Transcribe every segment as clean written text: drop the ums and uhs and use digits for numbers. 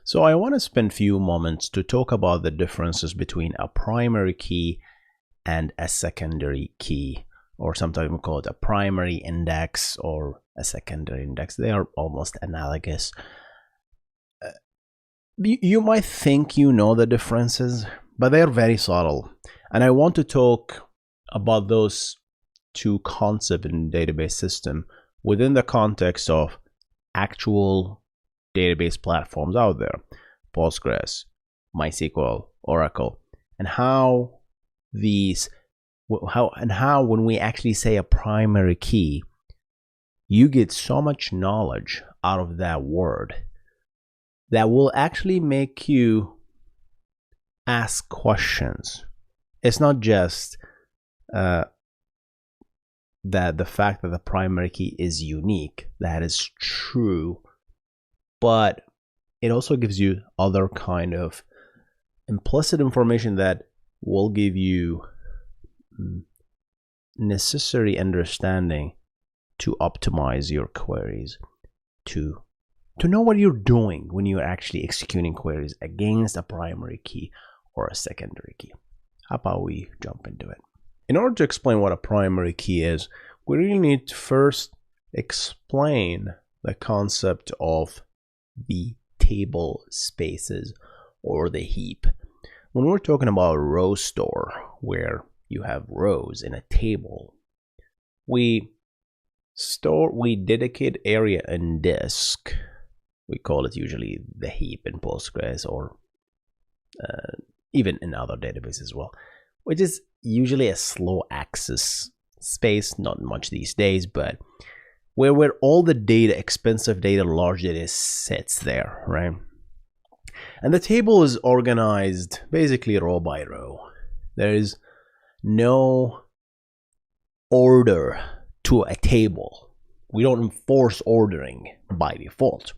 So I want to spend a few moments to talk about the differences between a primary key and a secondary key, or sometimes we call it a primary index or a secondary index. They are almost analogous. You might think you know the differences, but they are very subtle. And I want to talk about those two concepts in database system within the context of actual database platforms out there, Postgres, MySQL, Oracle, and how when we actually say a primary key, you get so much knowledge out of that word that will actually make you ask questions. It's not just that the fact that the primary key is unique, that is true, but it also gives you other kind of implicit information that will give you necessary understanding to optimize your queries, to know what you're doing when you're actually executing queries against a primary key or a secondary key. How about we jump into it? In order to explain what a primary key is, we really need to first explain the concept of the table spaces or the heap. When we're talking about row store, where you have rows in a table, we dedicate area in disk. We call it usually the heap in Postgres, or even in other databases as well, which is usually a slow access space, not much these days, but where all the data, expensive data, large data sits there, right? And the table is organized basically row by row. There is no order to a table. We don't enforce ordering by default.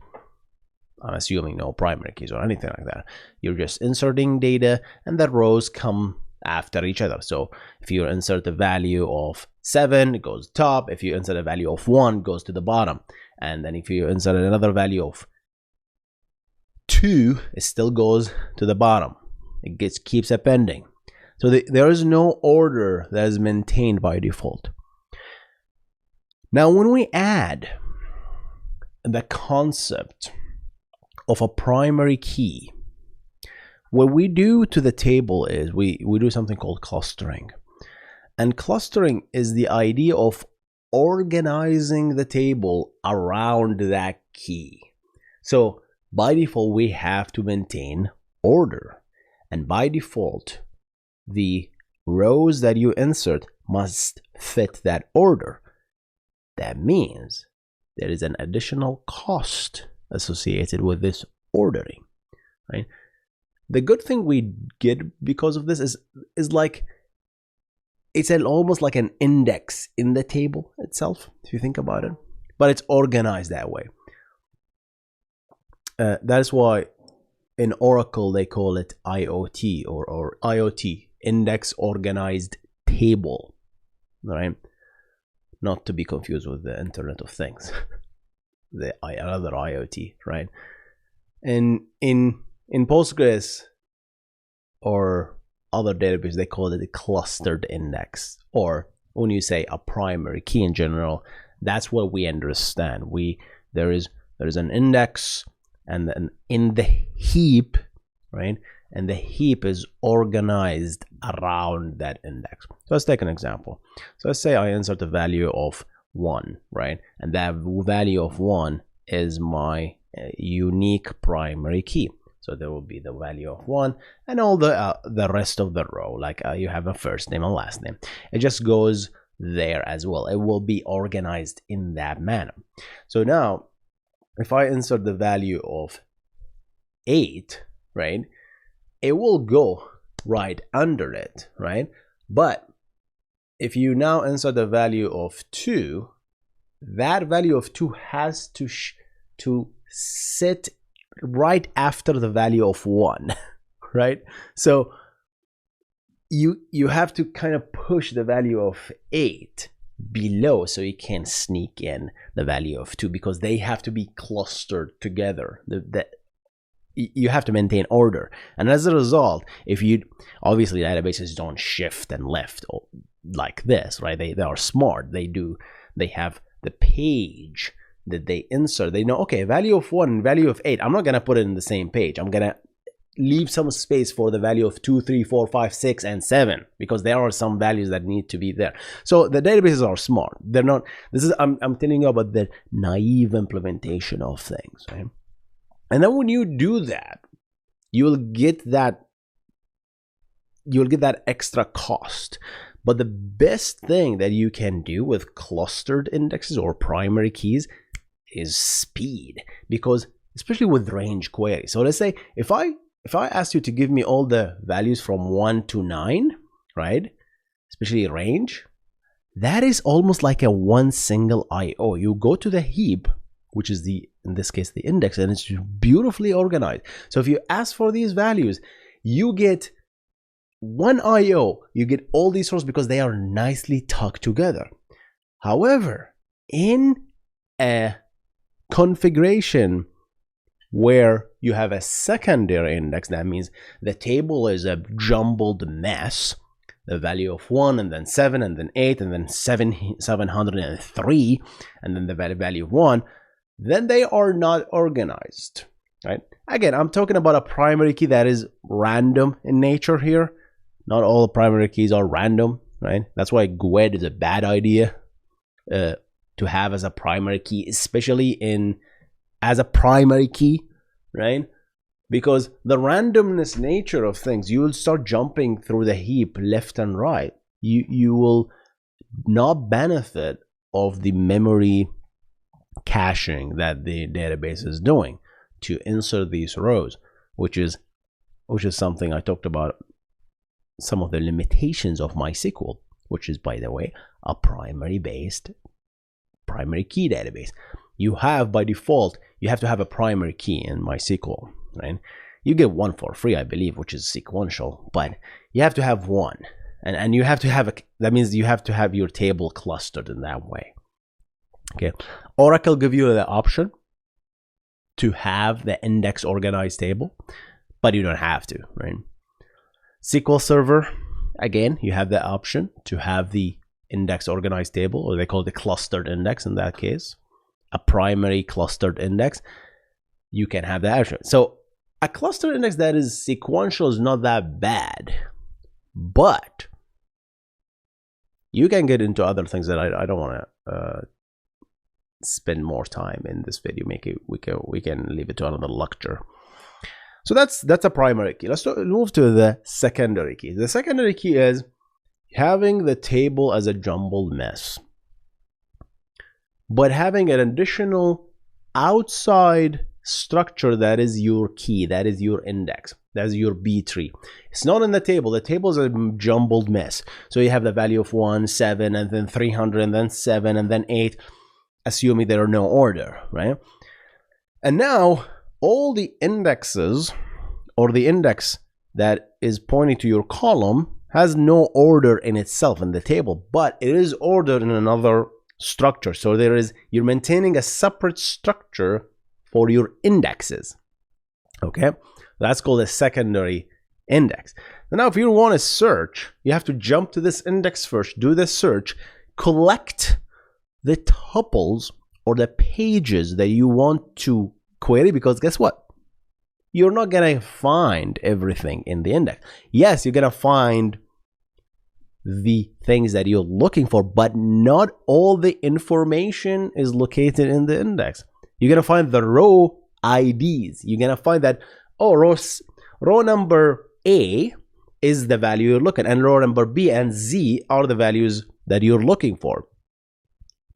I'm assuming no primary keys or anything like that. You're just inserting data and the rows come after each other. So if you insert a value of 7, it goes top. If you insert a value of 1, it goes to the bottom. And then if you insert another value of 2, it still goes to the bottom. It keeps appending. So there is no order that is maintained by default. Now, when we add the concept of a primary key, what we do to the table is we do something called clustering. And clustering is the idea of organizing the table around that key. So by default, we have to maintain order. And by default, the rows that you insert must fit that order. That means there is an additional cost associated with this ordering, right? The good thing we get because of this is like it's almost like an index in the table itself, if you think about it, but it's organized that way. That's why in Oracle they call it IoT or IoT, index organized table, right? Not to be confused with the Internet of Things, the another IoT, right? And in Postgres or other database, they call it a clustered index, or when you say a primary key in general, that's what we understand. There is an index, and then in the heap, right? And the heap is organized around that index. So let's take an example. So let's say I insert a value of 1, right? And that value of 1 is my unique primary key. So there will be the value of 1 and all the rest of the row, like you have a first name and last name. It just goes there as well. It will be organized in that manner. So now, if I insert the value of 8, right, it will go right under it, right? But if you now insert the value of 2, that value of 2 has to sit right after the value of 1, right? So you have to kind of push the value of 8 below so you can sneak in the value of 2, because they have to be clustered together. you have to maintain order. And as a result, if you, obviously databases don't shift and left like this, right? They are smart. They have the page that they insert. They know, okay, value of 1 and value of 8, I'm not going to put it in the same page. I'm going to leave some space for the value of 2, 3, 4, 5, 6, and 7, because there are some values that need to be there. So the databases are smart. They're not, this is, I'm telling you about the naive implementation of things, right? And then when you do that, you'll get that extra cost. But the best thing that you can do with clustered indexes or primary keys is speed, because especially with range queries. So let's say if I asked you to give me all the values from 1 to 9, right? Especially range, that is almost like a one single IO. You go to the heap, which is in this case, the index, and it's beautifully organized. So if you ask for these values, you get one IO, you get all these rows because they are nicely tucked together. However, in a configuration where you have a secondary index, that means the table is a jumbled mess, the value of 1 and then 7 and then 8 and then 703 and then the value of 1, then they are not organized, right? Again, I'm talking about a primary key that is random in nature here. Not all primary keys are random, right? That's why GUID is a bad idea to have as a primary key, especially as a primary key, right? Because the randomness nature of things, you will start jumping through the heap left and right. You will not benefit of the memory caching that the database is doing to insert these rows, which is something I talked about, some of the limitations of MySQL, which is, by the way, a primary key database. You have, by default, you have to have a primary key in MySQL, right? You get one for free, I believe, which is sequential, but you have to have one, and you have to have that means you have to have your table clustered in that way. Okay, Oracle give you the option to have the index organized table, but you don't have to, right? SQL Server, again, you have the option to have the index organized table, or they call it a clustered index in that case, a primary clustered index. You can have that option. So a clustered index that is sequential is not that bad, but you can get into other things that I don't want to spend more time in this video. We can leave it to another lecture. So that's a primary key. Let's move to the secondary key. The secondary key is having the table as a jumbled mess, but having an additional outside structure that is your key, that is your index, that is your B tree. It's not in the table. The table is a jumbled mess. So you have the value of 1, 7, and then 300, and then 7, and then 8, assuming there are no order, right? And now all the indexes, or the index that is pointing to your column, has no order in itself in the table, but it is ordered in another structure. So you're maintaining a separate structure for your indexes. Okay, that's called a secondary index. Now, if you want to search, you have to jump to this index first, do the search, collect the tuples or the pages that you want to query, because guess what? You're not gonna find everything in the index. Yes, you're gonna find the things that you're looking for, but not all the information is located in the index. You're gonna find the row IDs. You're gonna find that, oh, row number A is the value you're looking, and row number B and Z are the values that you're looking for.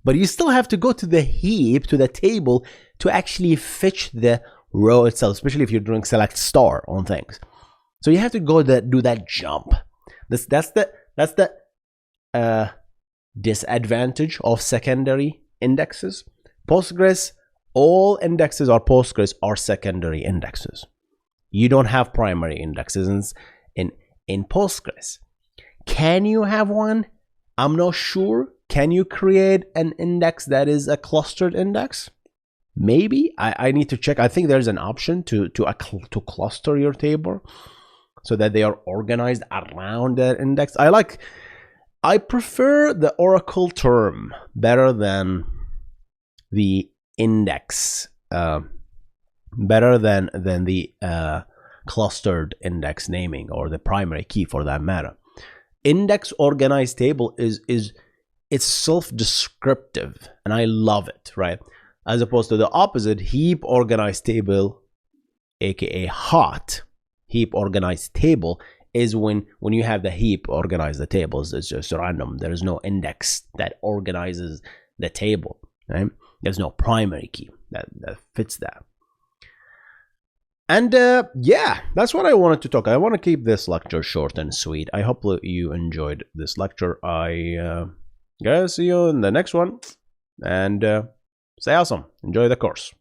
But you still have to go to the heap, to the table, to actually fetch the row itself, especially if you're doing select star on things. So you have to go do that jump. That's the disadvantage of secondary indexes. Postgres, all indexes are Postgres are secondary indexes. You don't have primary indexes in Postgres. Can you have one? I'm not sure. Can you create an index that is a clustered index? Maybe I need to check. I think there's an option to cluster your table so that they are organized around that index. I prefer the Oracle term better than the index, better than the clustered index naming, or the primary key for that matter. Index organized table it's self-descriptive, and I love it, right? As opposed to the opposite, heap organized table, aka hot. Heap organized table is when you have the heap organize the tables. It's just random. There is no index that organizes the table, right? There's no primary key that fits that. And yeah, that's what I wanted to talk. I want to keep this lecture short and sweet. I hope you enjoyed this lecture. I guys, see you in the next one, and stay awesome. Enjoy the course.